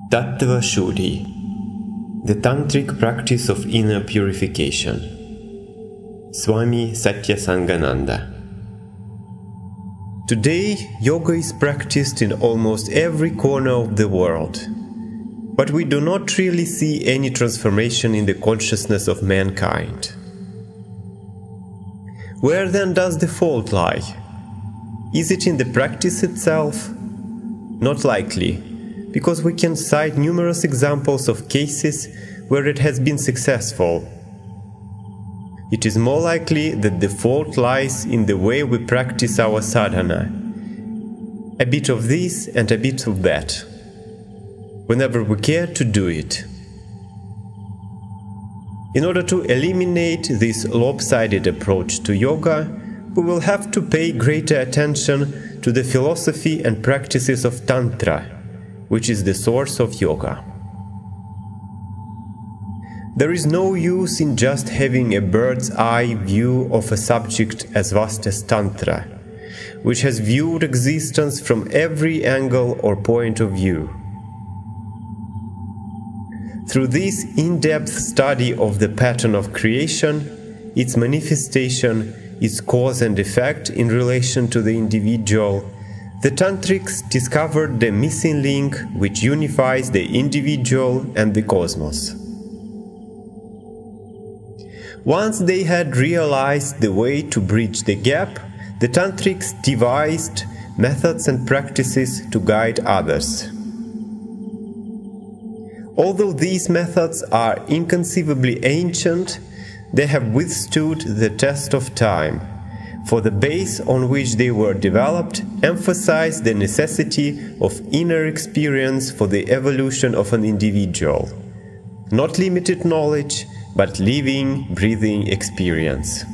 Tattwa Shuddhi, the Tantric practice of inner purification. Swami Satyasangananda. Today, yoga is practiced in almost every corner of the world, but we do not really see any transformation in the consciousness of mankind. Where then does the fault lie? Is it in the practice itself? Not likely, because we can cite numerous examples of cases where it has been successful. It is more likely that the fault lies in the way we practice our sadhana. A bit of this and a bit of that, whenever we care to do it. In order to eliminate this lopsided approach to yoga, we will have to pay greater attention to the philosophy and practices of Tantra, which is the source of yoga. There is no use in just having a bird's eye view of a subject as vast as Tantra, which has viewed existence from every angle or point of view. Through this in-depth study of the pattern of creation, its manifestation, its cause and effect in relation to the individual, the Tantrics discovered the missing link which unifies the individual and the cosmos. Once they had realized the way to bridge the gap, the Tantrics devised methods and practices to guide others. Although these methods are inconceivably ancient, they have withstood the test of time, for the base on which they were developed emphasized the necessity of inner experience for the evolution of an individual. Not limited knowledge, but living, breathing experience.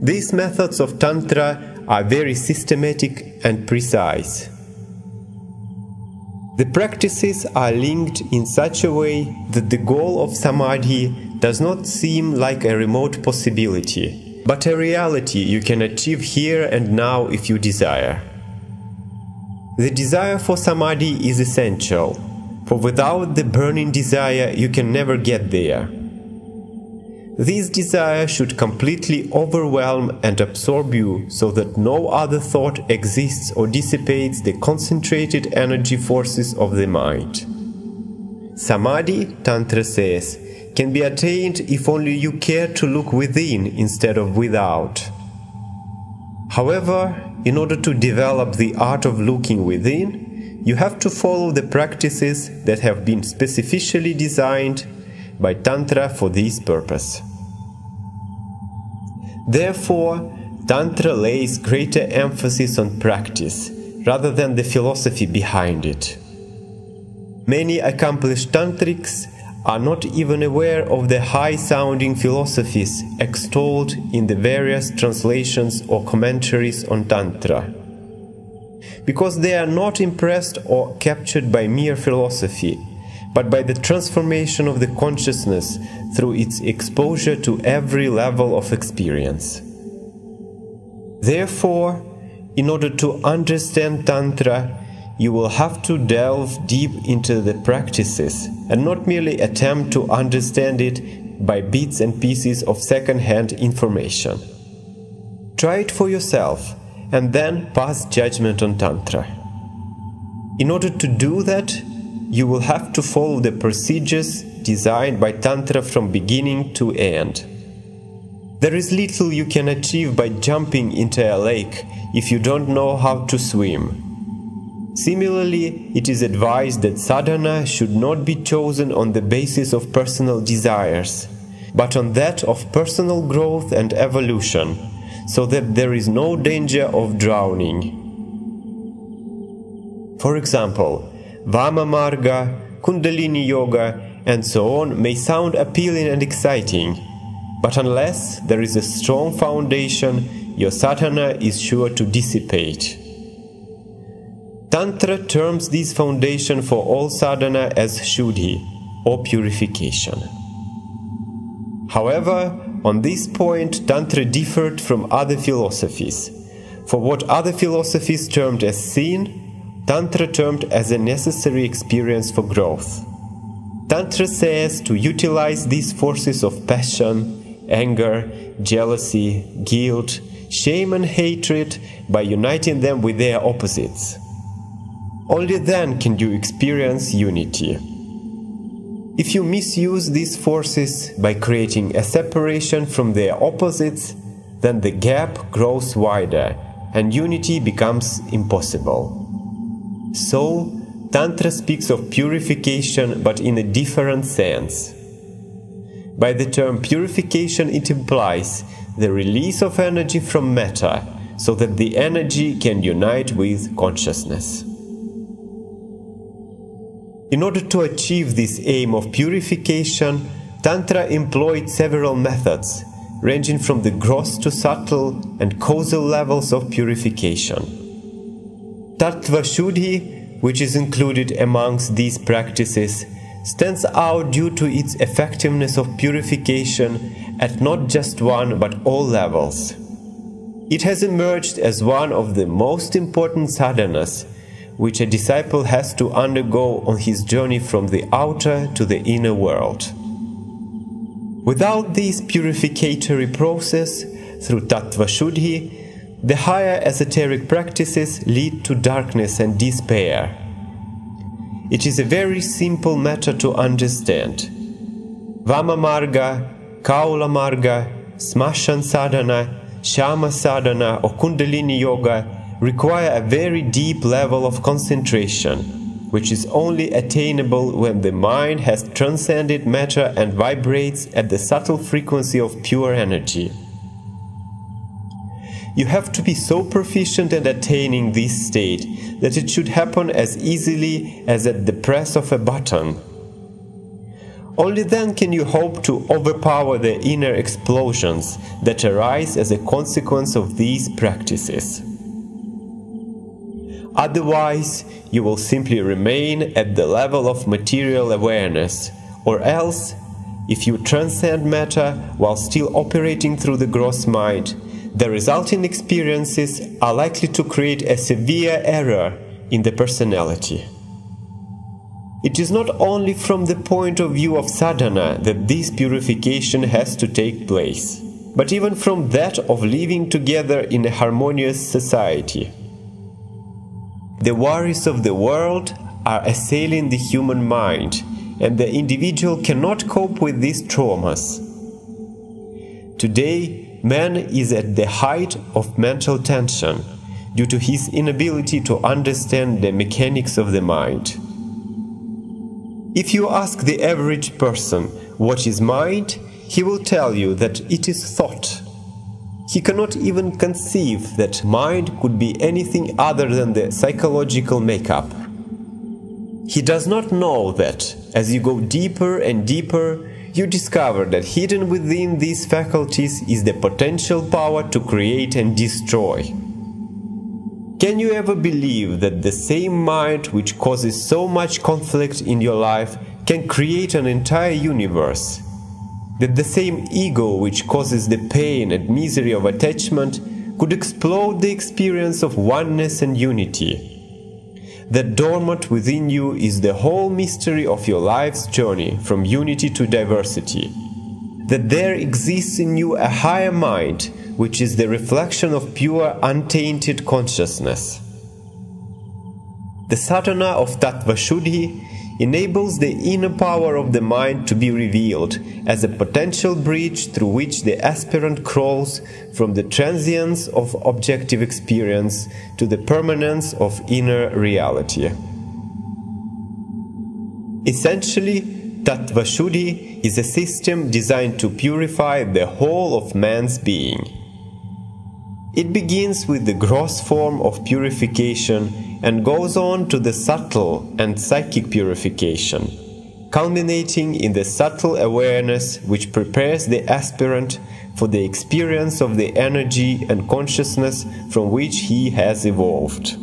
These methods of Tantra are very systematic and precise. The practices are linked in such a way that the goal of samadhi does not seem like a remote possibility, but a reality you can achieve here and now if you desire. The desire for samadhi is essential, for without the burning desire you can never get there. This desire should completely overwhelm and absorb you so that no other thought exists or dissipates the concentrated energy forces of the mind. Samadhi, Tantra says, can be attained if only you care to look within instead of without. However, in order to develop the art of looking within, you have to follow the practices that have been specifically designed by Tantra for this purpose. Therefore, Tantra lays greater emphasis on practice rather than the philosophy behind it. Many accomplished Tantrics are not even aware of the high-sounding philosophies extolled in the various translations or commentaries on Tantra, because they are not impressed or captured by mere philosophy, but by the transformation of the consciousness through its exposure to every level of experience. Therefore, in order to understand Tantra, you will have to delve deep into the practices and not merely attempt to understand it by bits and pieces of second-hand information. Try it for yourself and then pass judgment on Tantra. In order to do that, you will have to follow the procedures designed by Tantra from beginning to end. There is little you can achieve by jumping into a lake if you don't know how to swim. Similarly, it is advised that sadhana should not be chosen on the basis of personal desires, but on that of personal growth and evolution, so that there is no danger of drowning. For example, Vama Marga, Kundalini Yoga, and so on may sound appealing and exciting, but unless there is a strong foundation, your sadhana is sure to dissipate. Tantra terms this foundation for all sadhana as Shuddhi, or purification. However, on this point Tantra differed from other philosophies. For what other philosophies termed as sin, Tantra termed as a necessary experience for growth. Tantra says to utilize these forces of passion, anger, jealousy, guilt, shame and hatred by uniting them with their opposites. Only then can you experience unity. If you misuse these forces by creating a separation from their opposites, then the gap grows wider and unity becomes impossible. So, Tantra speaks of purification, but in a different sense. By the term purification, it implies the release of energy from matter, so that the energy can unite with consciousness. In order to achieve this aim of purification, Tantra employed several methods, ranging from the gross to subtle and causal levels of purification. Tattwa Shuddhi, which is included amongst these practices, stands out due to its effectiveness of purification at not just one but all levels. It has emerged as one of the most important sadhanas which a disciple has to undergo on his journey from the outer to the inner world. Without this purificatory process, through Tattwa Shuddhi, the higher esoteric practices lead to darkness and despair. It is a very simple matter to understand. Vama Marga, Kaula Marga, Smashan Sadhana, Shama Sadhana or Kundalini Yoga require a very deep level of concentration, which is only attainable when the mind has transcended matter and vibrates at the subtle frequency of pure energy. You have to be so proficient at attaining this state that it should happen as easily as at the press of a button. Only then can you hope to overpower the inner explosions that arise as a consequence of these practices. Otherwise, you will simply remain at the level of material awareness, or else, if you transcend matter while still operating through the gross mind, the resulting experiences are likely to create a severe error in the personality. It is not only from the point of view of sadhana that this purification has to take place, but even from that of living together in a harmonious society. The worries of the world are assailing the human mind, and the individual cannot cope with these traumas. Today, man is at the height of mental tension due to his inability to understand the mechanics of the mind. If you ask the average person what is mind, he will tell you that it is thought. He cannot even conceive that mind could be anything other than the psychological makeup. He does not know that, as you go deeper and deeper, you discover that hidden within these faculties is the potential power to create and destroy. Can you ever believe that the same mind which causes so much conflict in your life can create an entire universe? That the same ego which causes the pain and misery of attachment could explode the experience of oneness and unity? That dormant within you is the whole mystery of your life's journey from unity to diversity. That there exists in you a higher mind which is the reflection of pure untainted consciousness. The sadhana of Tattwa Shuddhi enables the inner power of the mind to be revealed as a potential bridge through which the aspirant crawls from the transience of objective experience to the permanence of inner reality. Essentially, Tattwa Shuddhi is a system designed to purify the whole of man's being. It begins with the gross form of purification and goes on to the subtle and psychic purification, culminating in the subtle awareness which prepares the aspirant for the experience of the energy and consciousness from which he has evolved.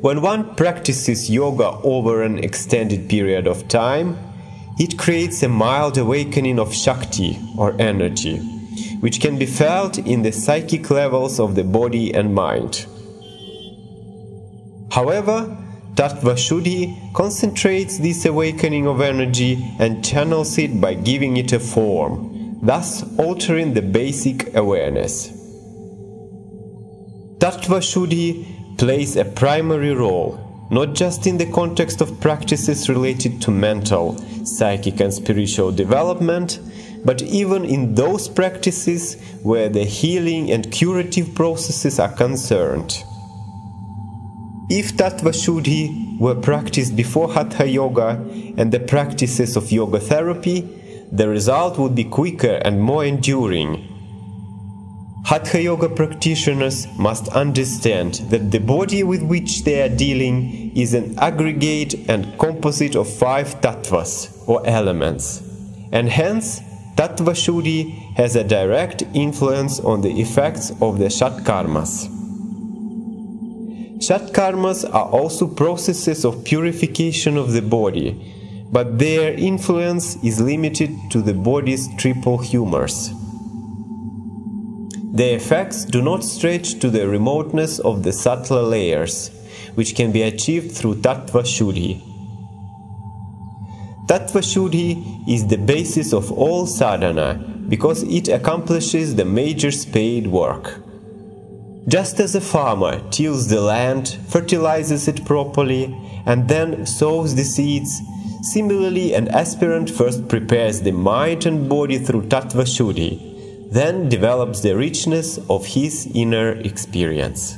When one practices yoga over an extended period of time, it creates a mild awakening of Shakti or energy, which can be felt in the psychic levels of the body and mind. However, Tattwa Shuddhi concentrates this awakening of energy and channels it by giving it a form, thus altering the basic awareness. Tattwa Shuddhi plays a primary role, not just in the context of practices related to mental, psychic and spiritual development, but even in those practices where the healing and curative processes are concerned. If Tattwa Shuddhi were practiced before Hatha Yoga and the practices of yoga therapy, the result would be quicker and more enduring. Hatha Yoga practitioners must understand that the body with which they are dealing is an aggregate and composite of 5 tattvas, or elements, and hence Tattwa Shuddhi has a direct influence on the effects of the Shatkarmas. Shatkarmas are also processes of purification of the body, but their influence is limited to the body's triple humors. Their effects do not stretch to the remoteness of the subtler layers, which can be achieved through Tattwa Shuddhi. Tattwa Shuddhi is the basis of all sadhana because it accomplishes the major spade work. Just as a farmer tills the land, fertilizes it properly, and then sows the seeds, similarly an aspirant first prepares the mind and body through Tattwa Shuddhi, then develops the richness of his inner experience.